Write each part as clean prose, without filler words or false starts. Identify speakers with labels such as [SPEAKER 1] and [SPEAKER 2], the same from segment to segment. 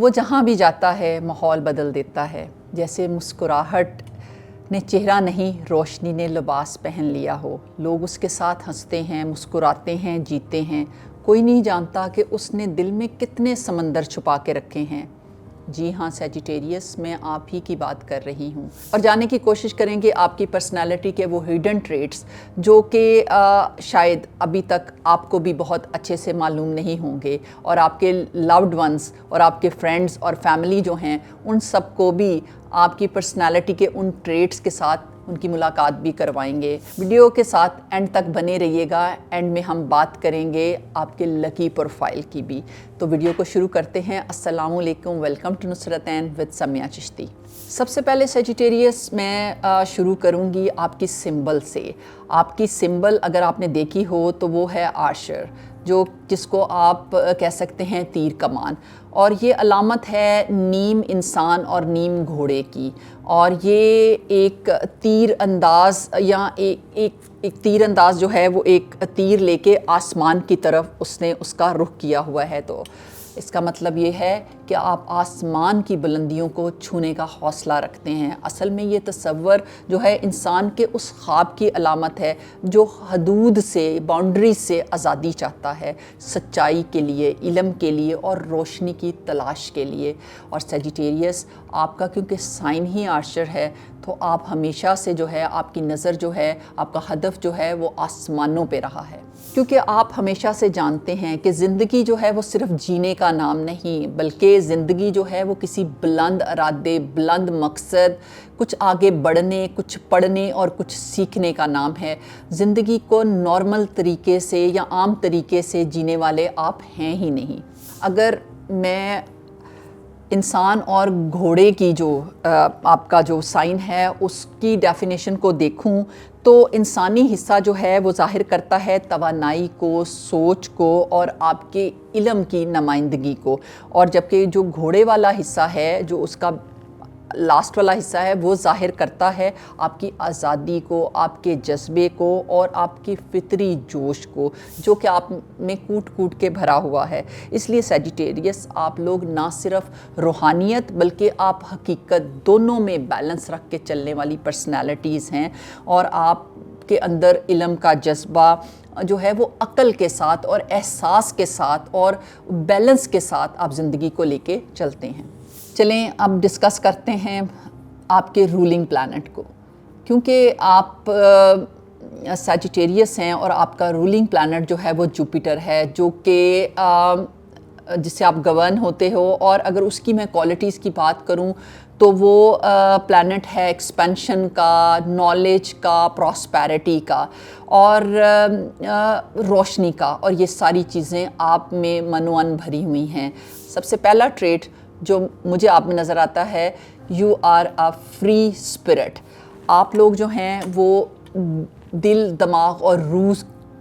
[SPEAKER 1] وہ جہاں بھی جاتا ہے ماحول بدل دیتا ہے، جیسے مسکراہٹ نے چہرہ نہیں روشنی نے لباس پہن لیا ہو۔ لوگ اس کے ساتھ ہنستے ہیں، مسکراتے ہیں، جیتے ہیں۔ کوئی نہیں جانتا کہ اس نے دل میں کتنے سمندر چھپا کے رکھے ہیں۔ جی ہاں سیجیٹیریس، میں آپ ہی کی بات کر رہی ہوں، اور جاننے کی کوشش کریں گے آپ کی پرسنالٹی کے وہ ہڈن ٹریٹس جو کہ شاید ابھی تک آپ کو بھی بہت اچھے سے معلوم نہیں ہوں گے، اور آپ کے لوڈ ونس اور آپ کے فرینڈز اور فیملی جو ہیں ان سب کو بھی آپ کی پرسنالٹی کے ان ٹریٹس کے ساتھ ان کی ملاقات بھی کروائیں گے۔ ویڈیو کے ساتھ اینڈ تک بنے رہیے گا، اینڈ میں ہم بات کریں گے آپ کے لکی پروفائل کی بھی۔ تو ویڈیو کو شروع کرتے ہیں۔ السلام علیکم، ویلکم ٹو نصرتین ود سمیہ چشتی۔ سب سے پہلے سیجیٹیریس میں شروع کروں گی آپ کی سمبل سے۔ آپ کی سمبل اگر آپ نے دیکھی ہو تو وہ ہے آرشر، جس کو آپ کہہ سکتے ہیں تیر کمان، اور یہ علامت ہے نیم انسان اور نیم گھوڑے کی، اور یہ ایک تیر انداز یا ایک تیر انداز جو ہے وہ ایک تیر لے کے آسمان کی طرف اس نے اس کا رخ کیا ہوا ہے۔ تو اس کا مطلب یہ ہے کہ آپ آسمان کی بلندیوں کو چھونے کا حوصلہ رکھتے ہیں۔ اصل میں یہ تصور جو ہے انسان کے اس خواب کی علامت ہے جو حدود سے، باؤنڈری سے آزادی چاہتا ہے، سچائی کے لیے، علم کے لیے اور روشنی کی تلاش کے لیے۔ اور سیجیٹیریس آپ کا کیونکہ سائن ہی آرشر ہے، تو آپ ہمیشہ سے جو ہے آپ کی نظر جو ہے، آپ کا ہدف جو ہے وہ آسمانوں پہ رہا ہے، کیونکہ آپ ہمیشہ سے جانتے ہیں کہ زندگی جو ہے وہ صرف جینے کا نام نہیں، بلکہ زندگی جو ہے وہ کسی بلند ارادے، بلند مقصد، کچھ آگے بڑھنے، کچھ پڑھنے اور کچھ سیکھنے کا نام ہے۔ زندگی کو نارمل طریقے سے یا عام طریقے سے جینے والے آپ ہیں ہی نہیں۔ اگر میں انسان اور گھوڑے کی جو آپ کا جو سائن ہے اس کی ڈیفینیشن کو دیکھوں تو انسانی حصہ جو ہے وہ ظاہر کرتا ہے توانائی کو، سوچ کو اور آپ کے علم کی نمائندگی کو، اور جبکہ جو گھوڑے والا حصہ ہے، جو اس کا لاسٹ والا حصہ ہے، وہ ظاہر کرتا ہے آپ کی آزادی کو، آپ کے جذبے کو اور آپ کی فطری جوش کو، جو کہ آپ میں کوٹ کوٹ کے بھرا ہوا ہے۔ اس لیے سیجیٹیریس آپ لوگ نہ صرف روحانیت بلکہ آپ حقیقت دونوں میں بیلنس رکھ کے چلنے والی پرسنالٹیز ہیں، اور آپ کے اندر علم کا جذبہ جو ہے وہ عقل کے ساتھ اور احساس کے ساتھ اور بیلنس کے ساتھ آپ زندگی کو لے کے چلتے ہیں۔ چلیں اب ڈسکس کرتے ہیں آپ کے رولنگ پلانٹ کو، کیونکہ آپ سیجیٹیریس ہیں اور آپ کا رولنگ پلانٹ جو ہے وہ جوپیٹر ہے، جو کہ جس سے آپ گورن ہوتے ہو، اور اگر اس کی میں کوالٹیز کی بات کروں تو وہ پلانٹ ہے ایکسپینشن کا، نالج کا، پراسپیرٹی کا اور روشنی کا، اور یہ ساری چیزیں آپ میں منوان بھری ہوئی ہیں۔ سب سے پہلا ٹریٹ جو مجھے آپ میں نظر آتا ہے، you are a free spirit. آپ لوگ جو ہیں وہ دل، دماغ اور روح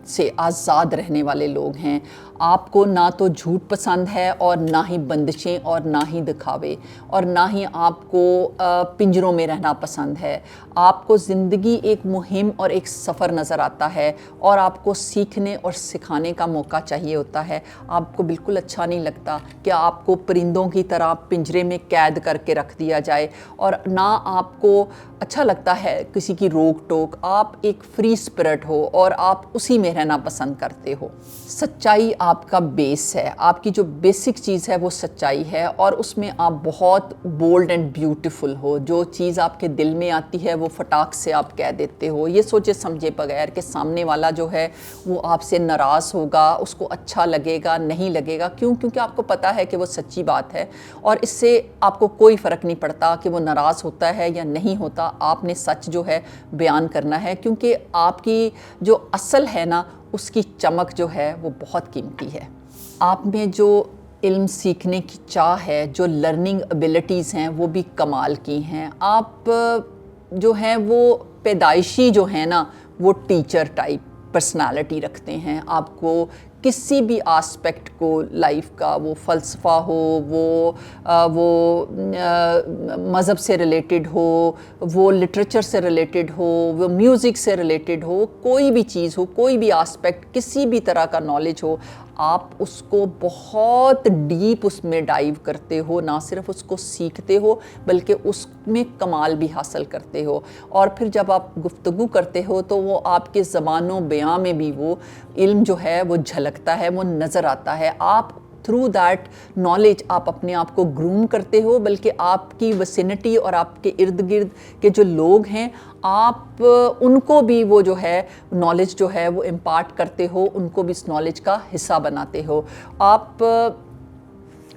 [SPEAKER 1] سے آزاد رہنے والے لوگ ہیں۔ آپ کو نہ تو جھوٹ پسند ہے اور نہ ہی بندشیں اور نہ ہی دکھاوے، اور نہ ہی آپ کو پنجروں میں رہنا پسند ہے۔ آپ کو زندگی ایک مہم اور ایک سفر نظر آتا ہے، اور آپ کو سیکھنے اور سکھانے کا موقع چاہیے ہوتا ہے۔ آپ کو بالکل اچھا نہیں لگتا کہ آپ کو پرندوں کی طرح پنجرے میں قید کر کے رکھ دیا جائے، اور نہ آپ کو اچھا لگتا ہے کسی کی روک ٹوک۔ آپ ایک فری اسپرٹ ہو اور آپ اسی میں رہنا پسند کرتے ہو۔ سچائی آپ کا بیس ہے، آپ کی جو بیسک چیز ہے وہ سچائی ہے، اور اس میں آپ بہت بولڈ اینڈ بیوٹیفل ہو۔ جو چیز آپ کے دل میں آتی ہے وہ فٹاک سے آپ کہہ دیتے ہو، یہ سوچے سمجھے بغیر کہ سامنے والا جو ہے وہ آپ سے ناراض ہوگا، اس کو اچھا لگے گا، نہیں لگے گا۔ کیونکہ آپ کو پتہ ہے کہ وہ سچی بات ہے، اور اس سے آپ کو کوئی فرق نہیں پڑتا کہ وہ ناراض ہوتا ہے یا نہیں ہوتا۔ آپ نے سچ جو ہے بیان کرنا ہے، کیونکہ آپ کی جو اصل ہے نا اس کی چمک جو ہے وہ بہت قیمتی ہے۔ آپ میں جو علم سیکھنے کی چاہ ہے، جو لرننگ ایبلٹیز ہیں وہ بھی کمال کی ہیں۔ آپ جو ہیں وہ پیدائشی جو ہیں نا وہ ٹیچر ٹائپ پرسنالٹی رکھتے ہیں۔ آپ کو کسی بھی آسپیکٹ کو لائف کا، وہ فلسفہ ہو، وہ مذہب سے ریلیٹڈ ہو، وہ لٹریچر سے ریلیٹڈ ہو، وہ میوزک سے ریلیٹڈ ہو، کوئی بھی چیز ہو، کوئی بھی آسپیکٹ، کسی بھی طرح کا نالج ہو، آپ اس کو بہت ڈیپ اس میں ڈائیو کرتے ہو، نہ صرف اس کو سیکھتے ہو بلکہ اس میں کمال بھی حاصل کرتے ہو، اور پھر جب آپ گفتگو کرتے ہو تو وہ آپ کے زبان و بیاں میں بھی وہ علم جو ہے وہ جھلکتا ہے، وہ نظر آتا ہے۔ آپ تھرو دیٹ نالج آپ اپنے آپ کو گروم کرتے ہو، بلکہ آپ کی وسینٹی اور آپ کے ارد گرد کے جو لوگ ہیں آپ ان کو بھی وہ جو ہے نالج جو ہے وہ امپارٹ کرتے ہو، ان کو بھی اس نالج کا حصہ بناتے ہو۔ آپ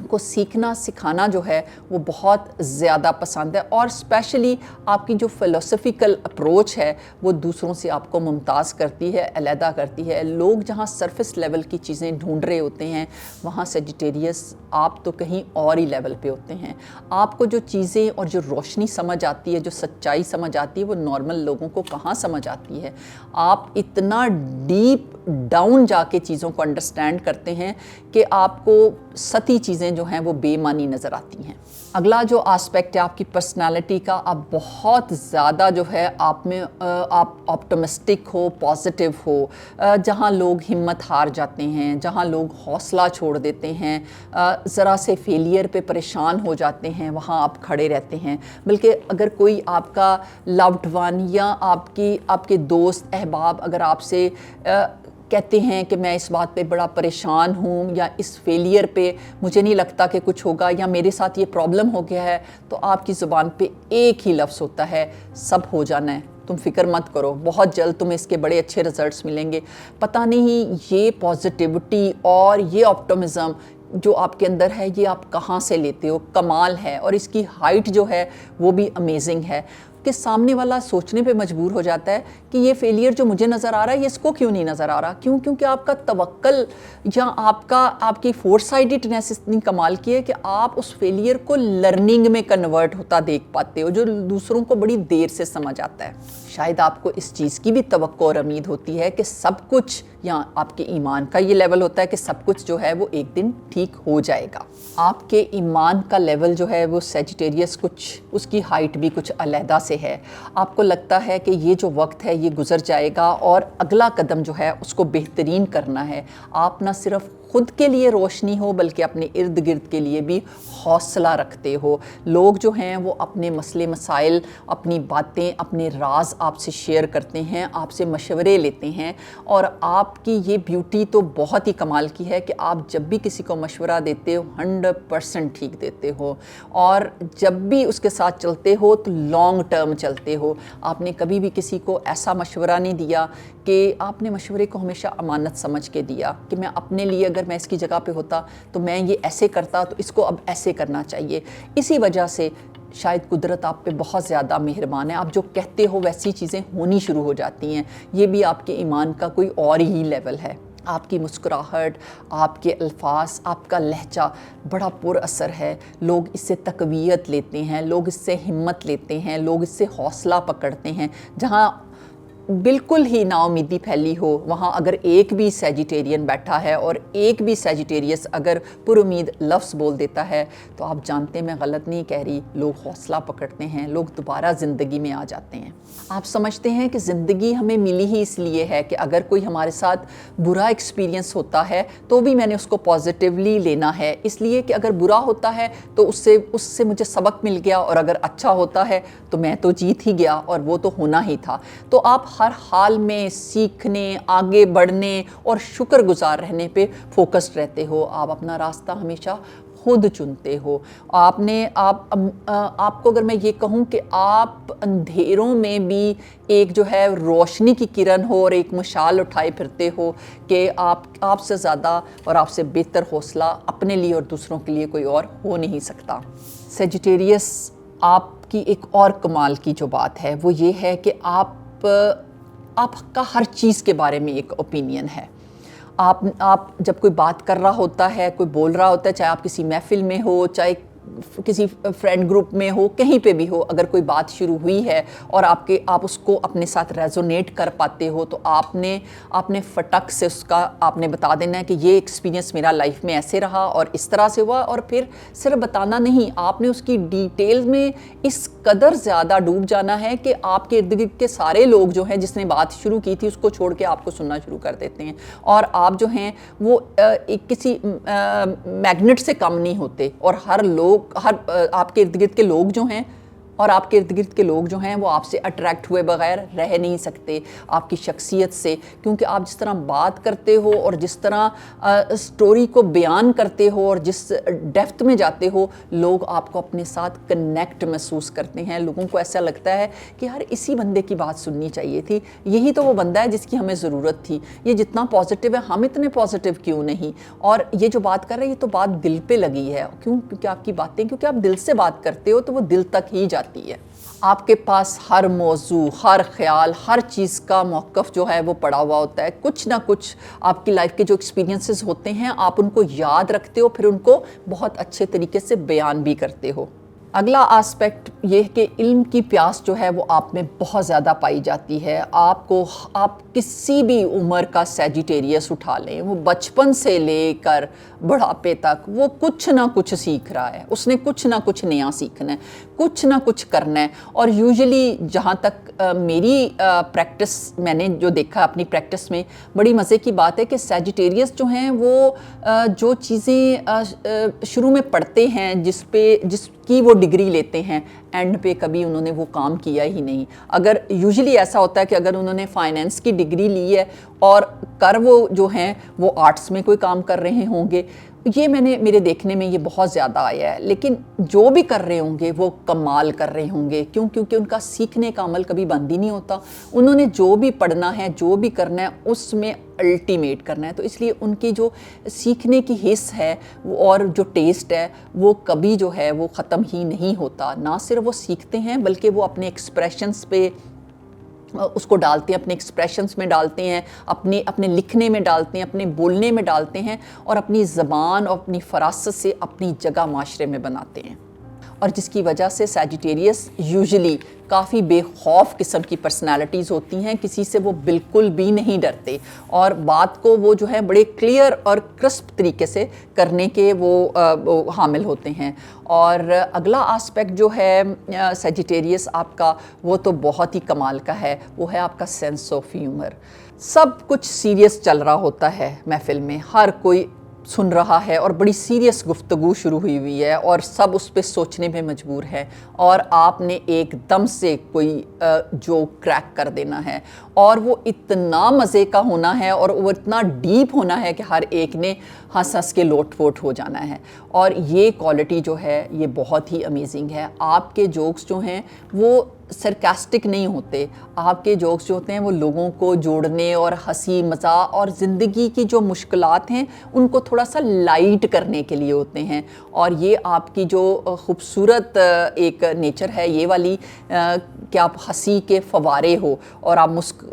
[SPEAKER 1] کو سیکھنا سکھانا جو ہے وہ بہت زیادہ پسند ہے، اور اسپیشلی آپ کی جو فلسفیکل اپروچ ہے وہ دوسروں سے آپ کو ممتاز کرتی ہے، علیحدہ کرتی ہے۔ لوگ جہاں سرفس لیول کی چیزیں ڈھونڈ رہے ہوتے ہیں وہاں سیجیٹیریس آپ تو کہیں اور ہی لیول پہ ہوتے ہیں۔ آپ کو جو چیزیں اور جو روشنی سمجھ آتی ہے، جو سچائی سمجھ آتی ہے، وہ نارمل لوگوں کو کہاں سمجھ آتی ہے۔ آپ اتنا ڈیپ ڈاؤن جا کے چیزوں کو انڈرسٹینڈ کرتے ہیں کہ آپ کو سطحی چیزیں جو ہیں وہ بے معنی نظر آتی ہیں۔ اگلا جو آسپیکٹ ہے آپ کی پرسنالٹی کا، آپ بہت زیادہ جو ہے آپ میں آپ آپٹمسٹک ہو، پازیٹیو ہو۔ جہاں لوگ ہمت ہار جاتے ہیں، جہاں لوگ حوصلہ چھوڑ دیتے ہیں، ذرا سے فیلئر پہ پریشان ہو جاتے ہیں، وہاں آپ کھڑے رہتے ہیں۔ بلکہ اگر کوئی آپ کا لوڈ ون یا آپ کے دوست احباب اگر آپ سے کہتے ہیں کہ میں اس بات پہ بڑا پریشان ہوں، یا اس فیلئر پہ مجھے نہیں لگتا کہ کچھ ہوگا، یا میرے ساتھ یہ پرابلم ہو گیا ہے، تو آپ کی زبان پہ ایک ہی لفظ ہوتا ہے، سب ہو جانا ہے، تم فکر مت کرو، بہت جلد تمہیں اس کے بڑے اچھے رزلٹس ملیں گے۔ پتہ نہیں یہ پازیٹیوٹی اور یہ آپٹمزم جو آپ کے اندر ہے یہ آپ کہاں سے لیتے ہو، کمال ہے، اور اس کی ہائٹ جو ہے وہ بھی امیزنگ ہے کہ سامنے والا سوچنے پہ مجبور ہو جاتا ہے کہ یہ فیلئر جو مجھے نظر آ رہا ہے یہ اس کو کیوں نہیں نظر آ رہا۔ کیونکہ آپ کا توکل یا آپ کی فور سائیڈڈنیس اتنی کمال کی ہے کہ آپ اس فیلئر کو لرننگ میں کنورٹ ہوتا دیکھ پاتے ہو، جو دوسروں کو بڑی دیر سے سمجھ آتا ہے۔ شاید آپ کو اس چیز کی بھی توقع اور امید ہوتی ہے کہ سب کچھ، یا آپ کے ایمان کا یہ لیول ہوتا ہے کہ سب کچھ جو ہے وہ ایک دن ٹھیک ہو جائے گا۔ آپ کے ایمان کا لیول جو ہے وہ سیجیٹیریس کچھ اس کی ہائٹ بھی کچھ علیحدہ سے ہے۔ آپ کو لگتا ہے کہ یہ جو وقت ہے یہ گزر جائے گا اور اگلا قدم جو ہے اس کو بہترین کرنا ہے۔ آپ نہ صرف خود کے لیے روشنی ہو بلکہ اپنے ارد گرد کے لیے بھی حوصلہ رکھتے ہو۔ لوگ جو ہیں وہ اپنے مسئلے مسائل، اپنی باتیں، اپنے راز آپ سے شیئر کرتے ہیں، آپ سے مشورے لیتے ہیں، اور آپ کی یہ بیوٹی تو بہت ہی کمال کی ہے کہ آپ جب بھی کسی کو مشورہ دیتے ہو 100% ٹھیک دیتے ہو، اور جب بھی اس کے ساتھ چلتے ہو تو لانگ ٹرم چلتے ہو۔ آپ نے کبھی بھی کسی کو ایسا مشورہ نہیں دیا کہ آپ نے مشورے کو ہمیشہ امانت سمجھ کے دیا کہ میں اپنے لیے اگر میں اس کی جگہ پہ ہوتا تو میں یہ ایسے کرتا، تو اس کو اب ایسے کرنا چاہیے۔ اسی وجہ سے شاید قدرت آپ پہ بہت زیادہ مہربان ہے، آپ جو کہتے ہو ویسی چیزیں ہونی شروع ہو جاتی ہیں۔ یہ بھی آپ کے ایمان کا کوئی اور ہی لیول ہے۔ آپ کی مسکراہٹ، آپ کے الفاظ، آپ کا لہجہ بڑا پر اثر ہے۔ لوگ اس سے تقویت لیتے ہیں، لوگ اس سے ہمت لیتے ہیں، لوگ اس سے حوصلہ پکڑتے ہیں۔ جہاں بالکل ہی نا امیدی پھیلی ہو وہاں اگر ایک بھی سیجیٹیرین بیٹھا ہے اور ایک بھی سیجیٹیریس اگر پر امید لفظ بول دیتا ہے تو آپ جانتے ہیں میں غلط نہیں کہہ رہی، لوگ حوصلہ پکڑتے ہیں، لوگ دوبارہ زندگی میں آ جاتے ہیں۔ آپ سمجھتے ہیں کہ زندگی ہمیں ملی ہی اس لیے ہے کہ اگر کوئی ہمارے ساتھ برا ایکسپیرینس ہوتا ہے تو بھی میں نے اس کو پازیٹیولی لینا ہے، اس لیے کہ اگر برا ہوتا ہے تو اس سے مجھے سبق مل گیا، اور اگر اچھا ہوتا ہے تو میں تو جیت ہی گیا اور وہ تو ہونا ہی تھا۔ تو آپ ہر حال میں سیکھنے، آگے بڑھنے اور شکر گزار رہنے پہ فوکسڈ رہتے ہو۔ آپ اپنا راستہ ہمیشہ خود چنتے ہو۔ آپ کو اگر میں یہ کہوں کہ آپ اندھیروں میں بھی ایک جو ہے روشنی کی کرن ہو اور ایک مشال اٹھائے پھرتے ہو کہ آپ سے زیادہ اور آپ سے بہتر حوصلہ اپنے لیے اور دوسروں کے لیے کوئی اور ہو نہیں سکتا۔ سیجیٹیریس آپ کی ایک اور کمال کی جو بات ہے وہ یہ ہے کہ آپ کا ہر چیز کے بارے میں ایک اوپینین ہے۔ آپ جب کوئی بات کر رہا ہوتا ہے، کوئی بول رہا ہوتا ہے، چاہے آپ کسی محفل میں ہو، چاہے کسی فرینڈ گروپ میں ہو، کہیں پہ بھی ہو، اگر کوئی بات شروع ہوئی ہے اور آپ اس کو اپنے ساتھ ریزونیٹ کر پاتے ہو تو آپ نے فٹک سے اس کا آپ نے بتا دینا ہے کہ یہ ایکسپیرینس میرا لائف میں ایسے رہا اور اس طرح سے ہوا، اور پھر صرف بتانا نہیں، آپ نے اس کی ڈیٹیل میں اس قدر زیادہ ڈوب جانا ہے کہ آپ کے ارد گرد کے سارے لوگ جو ہیں جس نے بات شروع کی تھی اس کو چھوڑ کے آپ کو سننا شروع کر دیتے ہیں، اور آپ جو ہیں وہ کسی میگنٹ سے کم نہیں ہوتے، اور آپ کے ارد گرد کے لوگ جو ہیں وہ آپ سے اٹریکٹ ہوئے بغیر رہ نہیں سکتے آپ کی شخصیت سے، کیونکہ آپ جس طرح بات کرتے ہو اور جس طرح سٹوری کو بیان کرتے ہو اور جس ڈیپتھ میں جاتے ہو، لوگ آپ کو اپنے ساتھ کنیکٹ محسوس کرتے ہیں، لوگوں کو ایسا لگتا ہے کہ یار اسی بندے کی بات سننی چاہیے تھی، یہی تو وہ بندہ ہے جس کی ہمیں ضرورت تھی، یہ جتنا پازیٹیو ہے ہم اتنے پازیٹیو کیوں نہیں، اور یہ جو بات کر رہے ہیں یہ تو بات دل پہ لگی ہے، کیونکہ آپ کی باتیں، کیونکہ آپ دل سے بات کرتے ہو تو وہ دل تک ہی جاتی ہے، آپ کے پاس ہر موضوع، ہر خیال، ہر چیز کا موقف جو ہے وہ پڑا ہوا ہوتا ہے، کچھ نہ کچھ آپ کی لائف کے جو ایکسپیرینسز ہوتے ہیں آپ ان کو یاد رکھتے ہو، پھر ان کو بہت اچھے طریقے سے بیان بھی کرتے ہو۔ اگلا آسپیکٹ یہ کہ علم کی پیاس جو ہے وہ آپ میں بہت زیادہ پائی جاتی ہے، آپ کسی بھی عمر کا سیجیٹیریس اٹھا لیں، وہ بچپن سے لے کر بڑھاپے تک وہ کچھ نہ کچھ سیکھ رہا ہے، اس نے کچھ نہ کچھ نیا سیکھنا ہے، کچھ نہ کچھ کرنا ہے، اور یوزلی جہاں تک میری پریکٹس میں نے جو دیکھا اپنی پریکٹس میں، بڑی مزے کی بات ہے کہ سیجیٹیریس جو ہیں وہ جو چیزیں شروع میں پڑھتے ہیں، جس کی وہ ڈگری لیتے ہیں، اینڈ پہ کبھی انہوں نے وہ کام کیا ہی نہیں۔ اگر یوزلی ایسا ہوتا ہے کہ اگر انہوں نے فائنینس کی ڈگری لی ہے اور وہ جو ہیں وہ آرٹس میں کوئی کام کر رہے ہوں گے، یہ میرے دیکھنے میں یہ بہت زیادہ آیا ہے، لیکن جو بھی کر رہے ہوں گے وہ کمال کر رہے ہوں گے، کیونکہ ان کا سیکھنے کا عمل کبھی بند ہی نہیں ہوتا، انہوں نے جو بھی پڑھنا ہے، جو بھی کرنا ہے اس میں الٹیمیٹ کرنا ہے، تو اس لیے ان کی جو سیکھنے کی حس ہے اور جو ٹیسٹ ہے وہ کبھی جو ہے وہ ختم ہی نہیں ہوتا، نہ صرف وہ سیکھتے ہیں بلکہ وہ اپنے ایکسپریشنز پہ اس کو ڈالتے ہیں، اپنے ایکسپریشنز میں ڈالتے ہیں، اپنے لکھنے میں ڈالتے ہیں، اپنے بولنے میں ڈالتے ہیں، اور اپنی زبان اور اپنی فراست سے اپنی جگہ معاشرے میں بناتے ہیں، اور جس کی وجہ سے سیجیٹیریس یوزلی کافی بے خوف قسم کی پرسنالٹیز ہوتی ہیں، کسی سے وہ بالکل بھی نہیں ڈرتے، اور بات کو وہ جو ہے بڑے کلیئر اور کرسپ طریقے سے کرنے کے وہ حامل ہوتے ہیں۔ اور اگلا آسپیکٹ جو ہے سیجیٹیریس آپ کا، وہ تو بہت ہی کمال کا ہے، وہ ہے آپ کا سینس آف ہیومر۔ سب کچھ سیریس چل رہا ہوتا ہے محفل میں، ہر کوئی سن رہا ہے اور بڑی سیریس گفتگو شروع ہوئی ہے اور سب اس پہ سوچنے میں مجبور ہے، اور آپ نے ایک دم سے کوئی جو کریک کر دینا ہے، اور وہ اتنا مزے کا ہونا ہے اور وہ اتنا ڈیپ ہونا ہے کہ ہر ایک نے ہنس کے لوٹ پوٹ ہو جانا ہے، اور یہ کوالٹی جو ہے یہ بہت ہی امیزنگ ہے۔ آپ کے جوکس جو ہیں وہ سرکاسٹک نہیں ہوتے، آپ کے جوکس جو ہوتے ہیں وہ لوگوں کو جوڑنے اور ہنسی مزاح اور زندگی کی جو مشکلات ہیں ان کو تھوڑا سا لائٹ کرنے کے لیے ہوتے ہیں، اور یہ آپ کی جو خوبصورت ایک نیچر ہے یہ والی کہ آپ ہنسی کے فوارے ہو اور آپ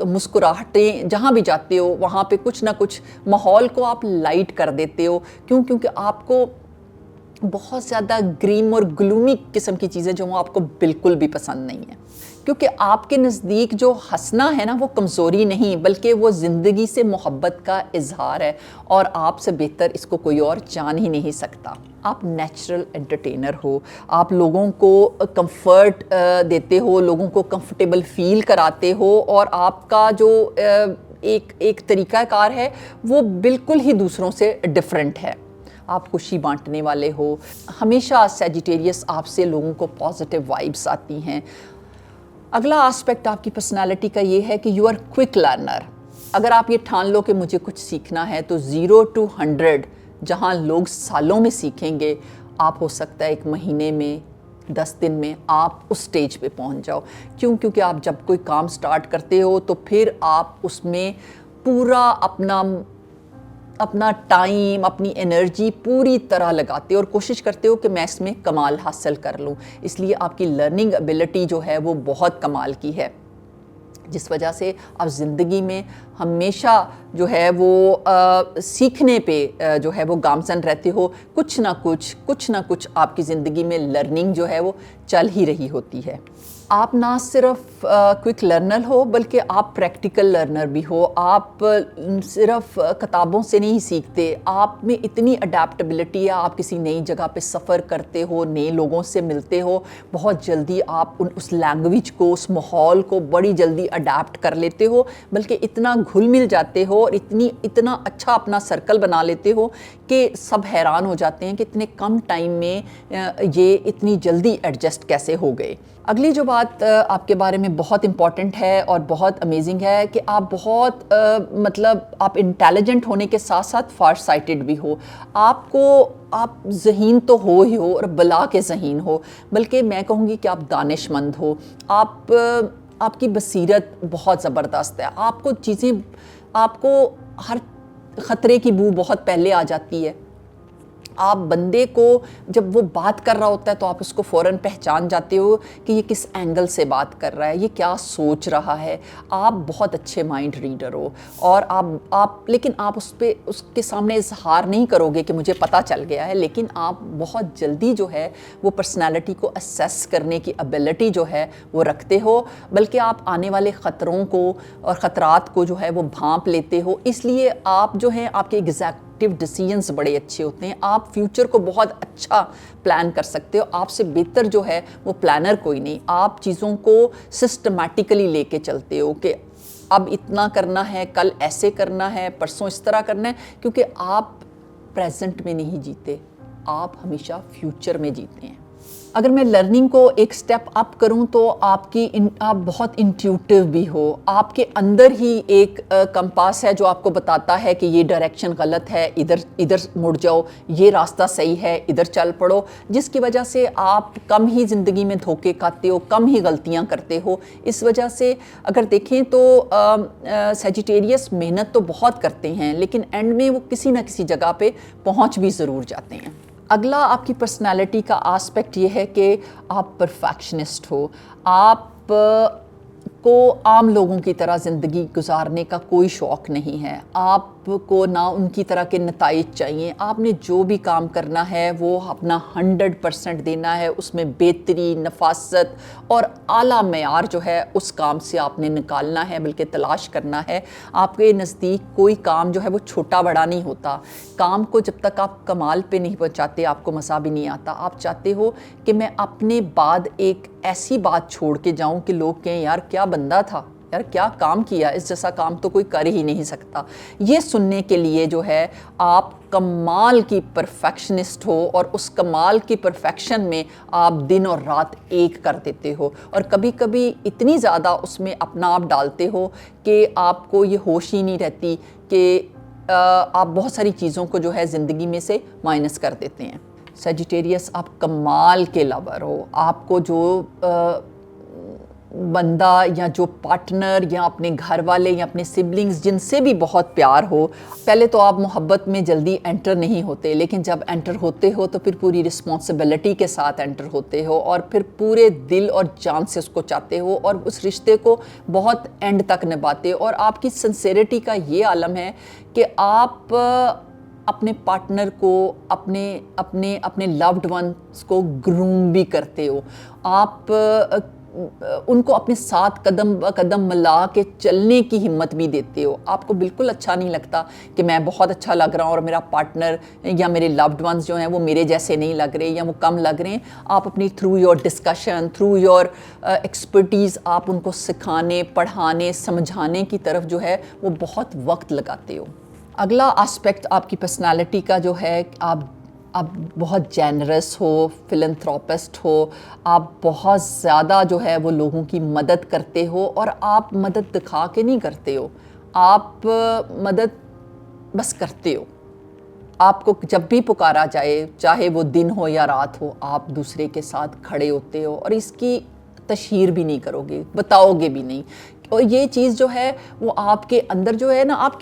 [SPEAKER 1] مسکراہٹیں جہاں بھی جاتے ہو وہاں پہ کچھ نہ کچھ ماحول کو آپ لائٹ کر دیتے ہو، کیونکہ آپ کو بہت زیادہ گریم اور گلومی قسم کی چیزیں جو آپ کو بالکل بھی پسند نہیں ہیں، کیونکہ آپ کے نزدیک جو ہنسنا ہے نا وہ کمزوری نہیں بلکہ وہ زندگی سے محبت کا اظہار ہے، اور آپ سے بہتر اس کو کوئی اور جان ہی نہیں سکتا۔ آپ نیچرل انٹرٹینر ہو، آپ لوگوں کو کمفرٹ دیتے ہو، لوگوں کو کمفرٹیبل فیل کراتے ہو، اور آپ کا جو ایک طریقہ کار ہے وہ بالکل ہی دوسروں سے ڈیفرنٹ ہے، آپ خوشی بانٹنے والے ہو، ہمیشہ سیجیٹیریس آپ سے لوگوں کو پازیٹیو وائبس آتی ہیں۔ اگلا آسپیکٹ آپ کی پرسنالٹی کا یہ ہے کہ یو آر کوئک لرنر۔ اگر آپ یہ ٹھان لو کہ مجھے کچھ سیکھنا ہے تو 0 to 100 جہاں لوگ سالوں میں سیکھیں گے، آپ ہو سکتا ہے 1 مہینے میں 10 دن میں آپ اس سٹیج پہ پہنچ جاؤ، کیونکہ آپ جب کوئی کام سٹارٹ کرتے ہو تو پھر آپ اس میں پورا اپنا ٹائم، اپنی انرجی پوری طرح لگاتے ہو اور کوشش کرتے ہو کہ میں اس میں کمال حاصل کر لوں، اس لیے آپ کی لرننگ ایبلٹی جو ہے وہ بہت کمال کی ہے۔ جس وجہ سے آپ زندگی میں ہمیشہ جو ہے وہ سیکھنے پہ جو ہے وہ گامزن رہتے ہو. کچھ نہ کچھ آپ کی زندگی میں لرننگ جو ہے وہ چل ہی رہی ہوتی ہے. آپ نہ صرف کوئک لرنر ہو بلکہ آپ پریکٹیکل لرنر بھی ہو. آپ صرف کتابوں سے نہیں سیکھتے, آپ میں اتنی اڈیپٹیبلٹی ہے. آپ کسی نئی جگہ پہ سفر کرتے ہو, نئے لوگوں سے ملتے ہو, بہت جلدی آپ اس لینگویج کو, اس ماحول کو بڑی جلدی اڈیپٹ کر لیتے ہو, بلکہ اتنا گھل مل جاتے ہو اور اتنا اچھا اپنا سرکل بنا لیتے ہو کہ سب حیران ہو جاتے ہیں کہ اتنے کم ٹائم میں یہ اتنی جلدی ایڈجسٹ کیسے ہو گئے. اگلی جو بات آپ کے بارے میں بہت امپورٹنٹ ہے اور بہت امیزنگ ہے کہ آپ بہت آپ انٹیلیجنٹ ہونے کے ساتھ ساتھ فار سائٹڈ بھی ہو. آپ ذہین تو ہو ہی ہو اور بلا کے ذہین ہو, بلکہ میں کہوں گی کہ آپ دانش مند ہو. آپ کی بصیرت بہت زبردست ہے. آپ کو ہر خطرے کی بو بہت پہلے آ جاتی ہے. آپ بندے کو جب وہ بات کر رہا ہوتا ہے تو آپ اس کو فوراً پہچان جاتے ہو کہ یہ کس اینگل سے بات کر رہا ہے, یہ کیا سوچ رہا ہے. آپ بہت اچھے مائنڈ ریڈر ہو اور لیکن آپ اس کے سامنے اظہار نہیں کرو گے کہ مجھے پتہ چل گیا ہے, لیکن آپ بہت جلدی جو ہے وہ پرسنالٹی کو اسیس کرنے کی ایبلٹی جو ہے وہ رکھتے ہو, بلکہ آپ آنے والے خطروں کو اور خطرات کو جو ہے وہ بھانپ لیتے ہو. اس لیے آپ جو ہیں آپ کے ایگزیکٹو ڈیسیژنز بڑے اچھے ہوتے ہیں. آپ فیوچر کو بہت اچھا پلان کر سکتے ہو. آپ سے بہتر جو ہے وہ پلانر کوئی نہیں. آپ چیزوں کو سسٹمیٹیکلی لے کے چلتے ہو کہ اب اتنا کرنا ہے, کل ایسے کرنا ہے, پرسوں اس طرح کرنا ہے, کیونکہ آپ پریزنٹ میں نہیں جیتے, آپ ہمیشہ فیوچر میں جیتے ہیں. اگر میں لرننگ کو ایک سٹیپ اپ کروں تو آپ بہت انٹیوٹیو بھی ہو. آپ کے اندر ہی ایک کمپاس ہے جو آپ کو بتاتا ہے کہ یہ ڈائریکشن غلط ہے, ادھر مڑ جاؤ, یہ راستہ صحیح ہے, ادھر چل پڑو, جس کی وجہ سے آپ کم ہی زندگی میں دھوکے کھاتے ہو, کم ہی غلطیاں کرتے ہو. اس وجہ سے اگر دیکھیں تو سیجیٹیریس محنت تو بہت کرتے ہیں, لیکن اینڈ میں وہ کسی نہ کسی جگہ پہ پہنچ بھی ضرور جاتے ہیں. اگلا آپ کی پرسنالٹی کا آسپیکٹ یہ ہے کہ آپ پرفیکشنسٹ ہو. آپ کو عام لوگوں کی طرح زندگی گزارنے کا کوئی شوق نہیں ہے. آپ کو نہ ان کی طرح کے نتائج چاہیے. آپ نے جو بھی کام کرنا ہے وہ اپنا 100% دینا ہے, اس میں بہتری, نفاست اور اعلیٰ معیار جو ہے اس کام سے آپ نے نکالنا ہے, بلکہ تلاش کرنا ہے. آپ کے نزدیک کوئی کام جو ہے وہ چھوٹا بڑا نہیں ہوتا. کام کو جب تک آپ کمال پہ نہیں پہنچاتے آپ کو مزہ بھی نہیں آتا. آپ چاہتے ہو کہ میں اپنے بعد ایک ایسی بات چھوڑ کے جاؤں کہ لوگ کہیں یار کیا بندہ تھا, یار کیا کام کیا, اس جیسا کام تو کوئی کر ہی نہیں سکتا. یہ سننے کے لیے جو ہے آپ کمال کی پرفیکشنسٹ ہو, اور اس کمال کی پرفیکشن میں آپ دن اور رات ایک کر دیتے ہو, اور کبھی کبھی اتنی زیادہ اس میں اپنا آپ ڈالتے ہو کہ آپ کو یہ ہوش ہی نہیں رہتی کہ آپ بہت ساری چیزوں کو جو ہے زندگی میں سے مائنس کر دیتے ہیں. سیجیٹیریس آپ کمال کے لور ہو. آپ کو جو بندہ یا جو پارٹنر یا اپنے گھر والے یا اپنے سبلنگز جن سے بھی بہت پیار ہو, پہلے تو آپ محبت میں جلدی انٹر نہیں ہوتے, لیکن جب انٹر ہوتے ہو تو پھر پوری رسپانسبلٹی کے ساتھ انٹر ہوتے ہو, اور پھر پورے دل اور جان سے اس کو چاہتے ہو, اور اس رشتے کو بہت اینڈ تک نبھاتے ہو. اور آپ کی سنسیریٹی کا یہ عالم ہے کہ آپ اپنے پارٹنر کو, اپنے لوڈ ونس کو گروم بھی کرتے ہو. آپ ان کو اپنے ساتھ قدم قدم ملا کے چلنے کی ہمت بھی دیتے ہو. آپ کو بالکل اچھا نہیں لگتا کہ میں بہت اچھا لگ رہا ہوں اور میرا پارٹنر یا میرے لوڈ ونس جو ہیں وہ میرے جیسے نہیں لگ رہے یا وہ کم لگ رہے ہیں. آپ اپنی through your discussion, through your expertise, آپ ان کو سکھانے, پڑھانے, سمجھانے کی طرف جو ہے وہ بہت وقت لگاتے ہو. اگلا آسپیکٹ آپ کی پرسنالٹی کا جو ہے آپ بہت جینرس ہو, فلنتھراپسٹ ہو. آپ بہت زیادہ جو ہے وہ لوگوں کی مدد کرتے ہو, اور آپ مدد دکھا کے نہیں کرتے ہو, آپ مدد بس کرتے ہو. آپ کو جب بھی پکارا جائے, چاہے وہ دن ہو یا رات ہو, آپ دوسرے کے ساتھ کھڑے ہوتے ہو, اور اس کی تشہیر بھی نہیں کرو گے, بتاؤ گے بھی نہیں. اور یہ چیز جو ہے وہ آپ کے اندر جو ہے نا، آپ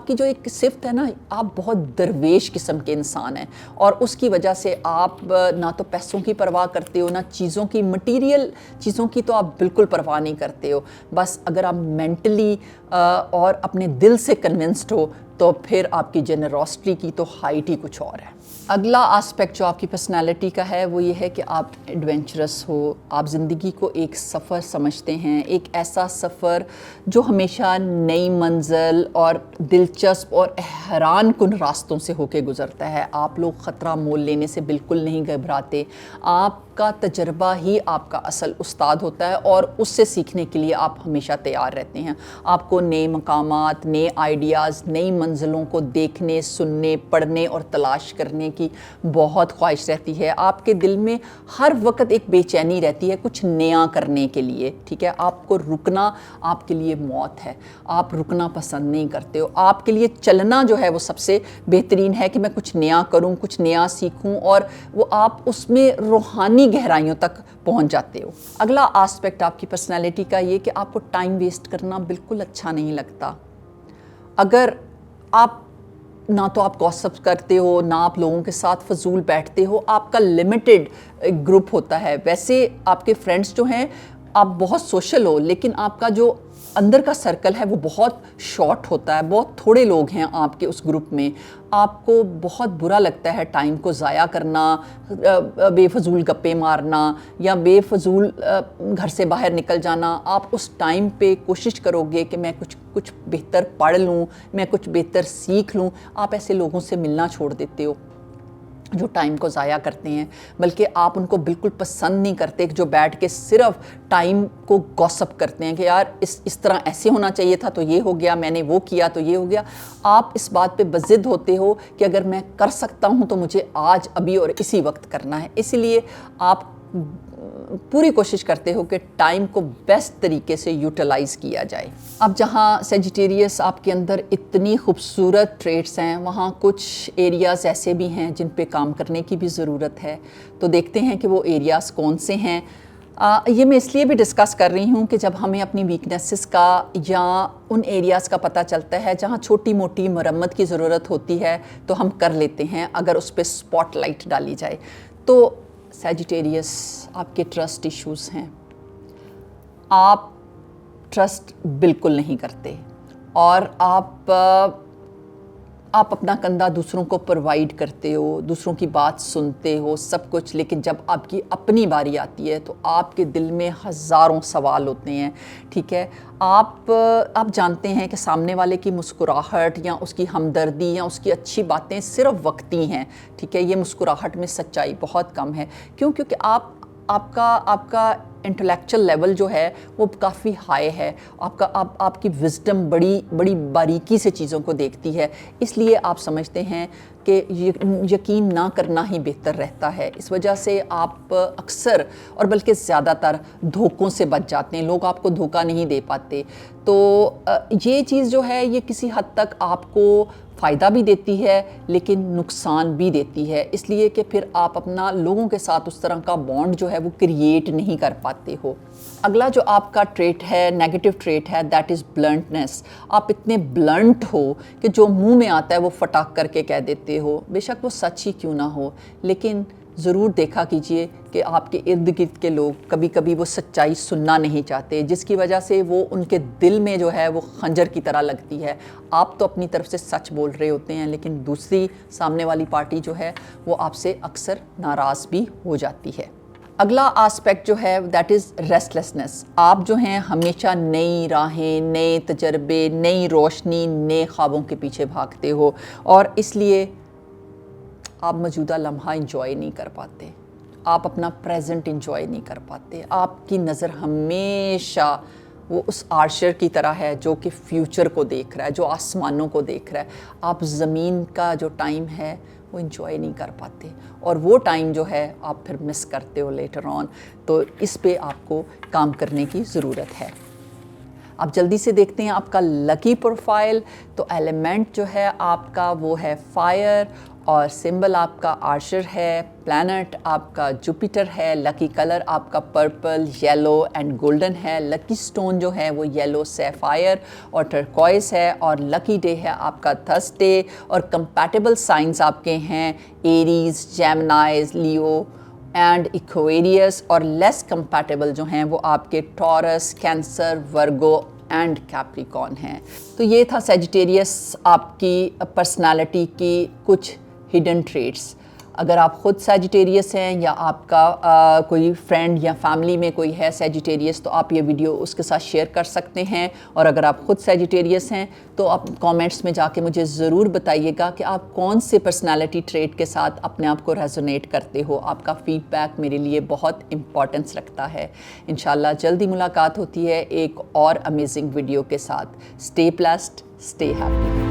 [SPEAKER 1] کی جو ایک صفت ہے نا، آپ بہت درویش قسم کے انسان ہیں، اور اس کی وجہ سے آپ نہ تو پیسوں کی پرواہ کرتے ہو، نہ چیزوں کی، مٹیریل چیزوں کی تو آپ بالکل پرواہ نہیں کرتے ہو. بس اگر آپ مینٹلی اور اپنے دل سے کنونسڈ ہو تو پھر آپ کی جنروسٹی کی تو ہائٹ ہی کچھ اور ہے. اگلا آسپیکٹ جو آپ کی پرسنالٹی کا ہے وہ یہ ہے کہ آپ ایڈونچرس ہو. آپ زندگی کو ایک سفر سمجھتے ہیں، ایک ایسا سفر جو ہمیشہ نئی منزل اور دلچسپ اور حیران کن راستوں سے ہو کے گزرتا ہے. آپ لوگ خطرہ مول لینے سے بالکل نہیں گھبراتے. آپ کا تجربہ ہی آپ کا اصل استاد ہوتا ہے، اور اس سے سیکھنے کے لیے آپ ہمیشہ تیار رہتے ہیں. آپ کو نئے مقامات، نئے آئیڈیاز، نئی منزلوں کو دیکھنے، سننے، پڑھنے اور تلاش کرنے کی بہت خواہش رہتی ہے. آپ کے دل میں ہر وقت ایک بے چینی رہتی ہے کچھ نیا کرنے کے لیے. ٹھیک ہے، آپ کو رکنا آپ کے لیے موت ہے. آپ رکنا پسند نہیں کرتے ہو. آپ کے لیے چلنا جو ہے وہ سب سے بہترین ہے کہ میں کچھ نیا کروں، کچھ نیا سیکھوں، اور وہ آپ اس میں روحانی گہرائیوں تک پہنچ جاتے ہو. اگلا آسپیکٹ آپ کی پرسنالٹی کا یہ کہ آپ کو ٹائم ویسٹ کرنا بالکل اچھا نہیں لگتا. اگر آپ نہ تو آپ گوسپ کرتے ہو، نہ آپ لوگوں کے ساتھ فضول بیٹھتے ہو، آپ کا لمیٹڈ گروپ ہوتا ہے. ویسے آپ کے فرینڈس جو ہیں، آپ بہت سوشل ہو، لیکن آپ کا جو اندر کا سرکل ہے وہ بہت شارٹ ہوتا ہے. بہت تھوڑے لوگ ہیں آپ کے اس گروپ میں. آپ کو بہت برا لگتا ہے ٹائم کو ضائع کرنا، بے فضول گپے مارنا، یا بے فضول گھر سے باہر نکل جانا. آپ اس ٹائم پہ کوشش کرو گے کہ میں کچھ بہتر پڑھ لوں، میں کچھ بہتر سیکھ لوں. آپ ایسے لوگوں سے ملنا چھوڑ دیتے ہو جو ٹائم کو ضائع کرتے ہیں، بلکہ آپ ان کو بالکل پسند نہیں کرتے جو بیٹھ کے صرف ٹائم کو گوسپ کرتے ہیں کہ یار اس طرح ایسے ہونا چاہیے تھا تو یہ ہو گیا، میں نے وہ کیا تو یہ ہو گیا. آپ اس بات پہ بضد ہوتے ہو کہ اگر میں کر سکتا ہوں تو مجھے آج، ابھی اور اسی وقت کرنا ہے. اس لیے آپ پوری کوشش کرتے ہو کہ ٹائم کو بیسٹ طریقے سے یوٹیلائز کیا جائے. اب جہاں سیجیٹیریس آپ کے اندر اتنی خوبصورت ٹریٹس ہیں، وہاں کچھ ایریاز ایسے بھی ہیں جن پہ کام کرنے کی بھی ضرورت ہے. تو دیکھتے ہیں کہ وہ ایریاز کون سے ہیں. یہ میں اس لیے بھی ڈسکس کر رہی ہوں کہ جب ہمیں اپنی ویکنیسز کا یا ان ایریاز کا پتہ چلتا ہے جہاں چھوٹی موٹی مرمت کی ضرورت ہوتی ہے تو ہم کر لیتے ہیں اگر اس پہ سپاٹ لائٹ ڈالی جائے. تو سیجیٹیریس آپ کے ٹرسٹ ایشوز ہیں. آپ ٹرسٹ بالکل نہیں کرتے، اور آپ اپنا کندھا دوسروں کو پرووائڈ کرتے ہو، دوسروں کی بات سنتے ہو، سب کچھ، لیکن جب آپ کی اپنی باری آتی ہے تو آپ کے دل میں ہزاروں سوال ہوتے ہیں. ٹھیک ہے، آپ جانتے ہیں کہ سامنے والے کی مسکراہٹ یا اس کی ہمدردی یا اس کی اچھی باتیں صرف وقتی ہیں. ٹھیک ہے، یہ مسکراہٹ میں سچائی بہت کم ہے. کیونکہ آپ کا انٹلیکچل لیول جو ہے وہ کافی ہائی ہے. آپ کی وزڈم بڑی باریکی سے چیزوں کو دیکھتی ہے. اس لیے آپ سمجھتے ہیں کہ یقین نہ کرنا ہی بہتر رہتا ہے. اس وجہ سے آپ اکثر اور بلکہ زیادہ تر دھوکوں سے بچ جاتے ہیں. لوگ آپ کو دھوکہ نہیں دے پاتے. تو یہ چیز جو ہے یہ کسی حد تک آپ کو فائدہ بھی دیتی ہے لیکن نقصان بھی دیتی ہے، اس لیے کہ پھر آپ اپنا لوگوں کے ساتھ اس طرح کا بانڈ جو ہے وہ کریٹ نہیں کر پاتے ہو. اگلا جو آپ کا ٹریٹ ہے، نیگیٹو ٹریٹ ہے، دیٹ از بلنٹنس. آپ اتنے بلنٹ ہو کہ جو منہ میں آتا ہے وہ فٹاک کر کے کہہ دیتے ہو، بے شک وہ سچ ہی کیوں نہ ہو. لیکن ضرور دیکھا کیجئے کہ آپ کے ارد گرد کے لوگ کبھی کبھی وہ سچائی سننا نہیں چاہتے، جس کی وجہ سے وہ ان کے دل میں جو ہے وہ خنجر کی طرح لگتی ہے. آپ تو اپنی طرف سے سچ بول رہے ہوتے ہیں لیکن دوسری سامنے والی پارٹی جو ہے وہ آپ سے اکثر ناراض بھی ہو جاتی ہے. اگلا آسپیکٹ جو ہے دیٹ از ریسٹلیسنس. آپ جو ہیں ہمیشہ نئی راہیں، نئے تجربے، نئی روشنی، نئے خوابوں کے پیچھے بھاگتے ہو، اور اس لیے آپ موجودہ لمحہ انجوائے نہیں کر پاتے. آپ اپنا پریزنٹ انجوائے نہیں کر پاتے. آپ کی نظر ہمیشہ وہ اس آرچر کی طرح ہے جو کہ فیوچر کو دیکھ رہا ہے، جو آسمانوں کو دیکھ رہا ہے. آپ زمین کا جو ٹائم ہے وہ انجوائے نہیں کر پاتے، اور وہ ٹائم جو ہے آپ پھر مس کرتے ہو لیٹر آن. تو اس پہ آپ کو کام کرنے کی ضرورت ہے. آپ جلدی سے دیکھتے ہیں آپ کا لکی پروفائل. تو ایلیمنٹ جو ہے آپ کا وہ ہے فائر اور سمبل آپ کا آرشر ہے. پلانٹ آپ کا جوپیٹر ہے. لکی کلر آپ کا پرپل، یلو اینڈ گولڈن ہے. لکی سٹون جو ہے وہ یلو سیفائر اور ٹرکوائز ہے. اور لکی ڈے ہے آپ کا تھرسڈے. اور کمپیٹیبل سائنز آپ کے ہیں Aries, Geminis, Leo and Aquarius. اور لیس کمپیٹیبل جو ہیں وہ آپ کے Taurus, Cancer, Virgo and Capricorn ہیں. تو یہ تھا سیجیٹیریس آپ کی پرسنالٹی کی کچھ ہڈن ٹریٹس. اگر آپ خود سیجیٹیریس ہیں یا آپ کا کوئی فرینڈ یا فیملی میں کوئی ہے سیجیٹیریس تو آپ یہ ویڈیو اس کے ساتھ شیئر کر سکتے ہیں. اور اگر آپ خود سیجیٹیریس ہیں تو آپ کامنٹس میں جا کے مجھے ضرور بتائیے گا کہ آپ کون سے پرسنالٹی ٹریٹ کے ساتھ اپنے آپ کو ریزونیٹ کرتے ہو. آپ کا فیڈ بیک میرے لیے بہت امپورٹنس رکھتا ہے. انشاءاللہ جلدی ملاقات ہوتی ہے ایک اور امیزنگ ویڈیو کے ساتھ. Stay blessed, stay happy.